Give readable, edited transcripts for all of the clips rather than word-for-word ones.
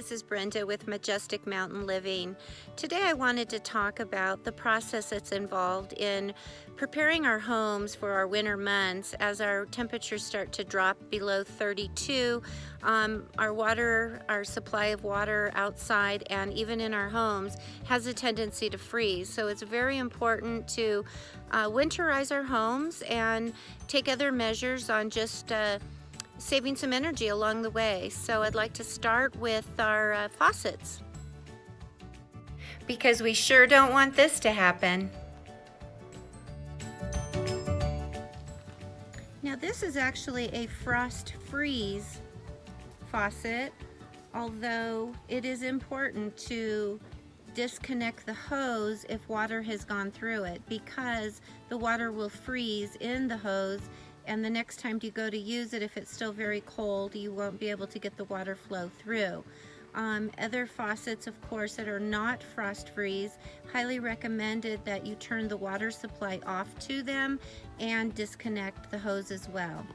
this is Brenda with Majestic Mountain Living. Today I wanted to talk about the process that's involved in preparing our homes for our winter months. As our temperatures start to drop below 32, our supply of water outside and even in our homes has a tendency to freeze. So it's very important to winterize our homes and take other measures on just saving some energy along the way. So I'd like to start with our faucets, because we sure don't want this to happen. Now this is actually a frost freeze faucet, although it is important to disconnect the hose if water has gone through it, because the water will freeze in the hose, and the next time you go to use it, if it's still very cold, you won't be able to get the water flow through. Other faucets, of course, that are not frost freeze, highly recommended that you turn the water supply off to them and disconnect the hose as well.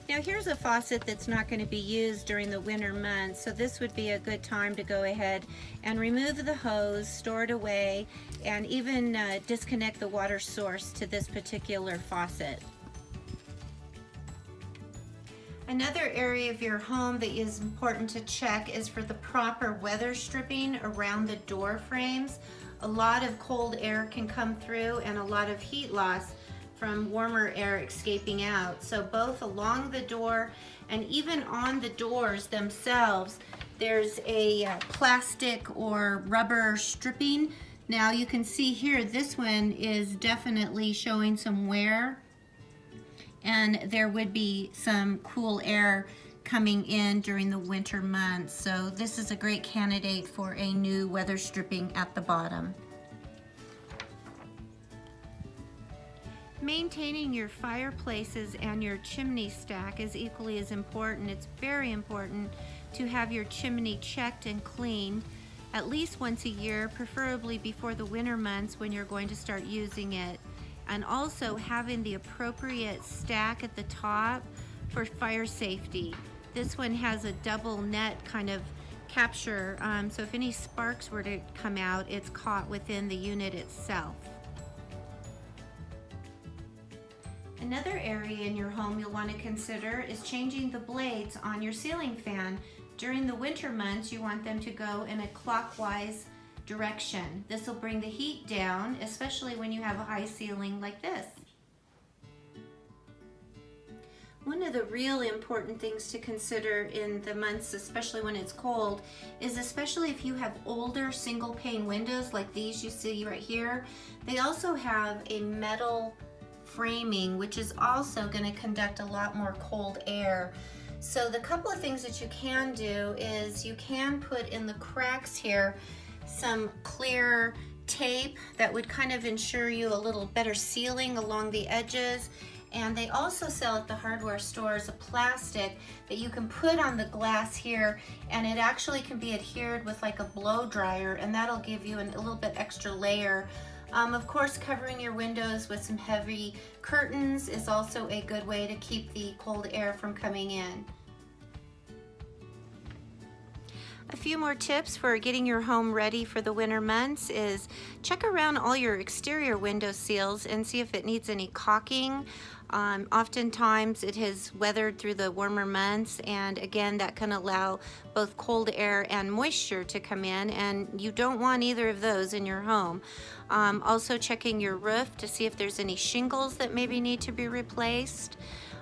Now here's a faucet that's not going to be used during the winter months, so this would be a good time to go ahead and remove the hose, store it away, and even disconnect the water source to this particular faucet. Another area of your home that is important to check is for the proper weather stripping around the door frames. A lot of cold air can come through and a lot of heat loss from warmer air escaping out. So both along the door and even on the doors themselves, there's a plastic or rubber stripping. Now you can see here, this one is definitely showing some wear, and there would be some cool air coming in during the winter months. So this is a great candidate for a new weather stripping at the bottom. Maintaining your fireplaces and your chimney stack is equally as important. It's very important to have your chimney checked and cleaned at least once a year, preferably before the winter months when you're going to start using it. And also having the appropriate stack at the top for fire safety. This one has a double net kind of capture, so if any sparks were to come out, it's caught within the unit itself. Another area in your home you'll want to consider is changing the blades on your ceiling fan. During the winter months, you want them to go in a clockwise direction. This will bring the heat down, especially when you have a high ceiling like this. One of the really important things to consider in the months, especially when it's cold, is especially if you have older single pane windows like these you see right here, they also have a metal framing, which is also going to conduct a lot more cold air. So the couple of things that you can do is you can put in the cracks here some clear tape that would kind of ensure you a little better sealing along the edges. And they also sell at the hardware stores a plastic that you can put on the glass here, and it actually can be adhered with like a blow dryer, and that'll give you a little bit extra layer. Of course, covering your windows with some heavy curtains is also a good way to keep the cold air from coming in. A few more tips for getting your home ready for the winter months is check around all your exterior window seals and see if it needs any caulking. Oftentimes it has weathered through the warmer months, and again that can allow both cold air and moisture to come in, and you don't want either of those in your home. Also checking your roof to see if there's any shingles that maybe need to be replaced.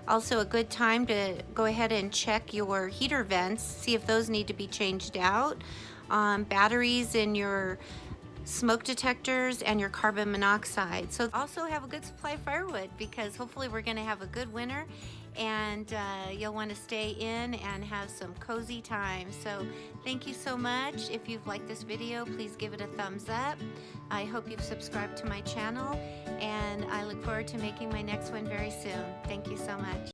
Also a good time to go ahead and check your heater vents, see if those need to be changed out. Batteries in your smoke detectors and your carbon monoxide. So also have a good supply of firewood, because hopefully we're going to have a good winter, and you'll want to stay in and have some cozy time. So thank you so much. If you've liked this video, please give it a thumbs up. I hope you've subscribed to my channel, and I look forward to making my next one very soon. Thank you so much.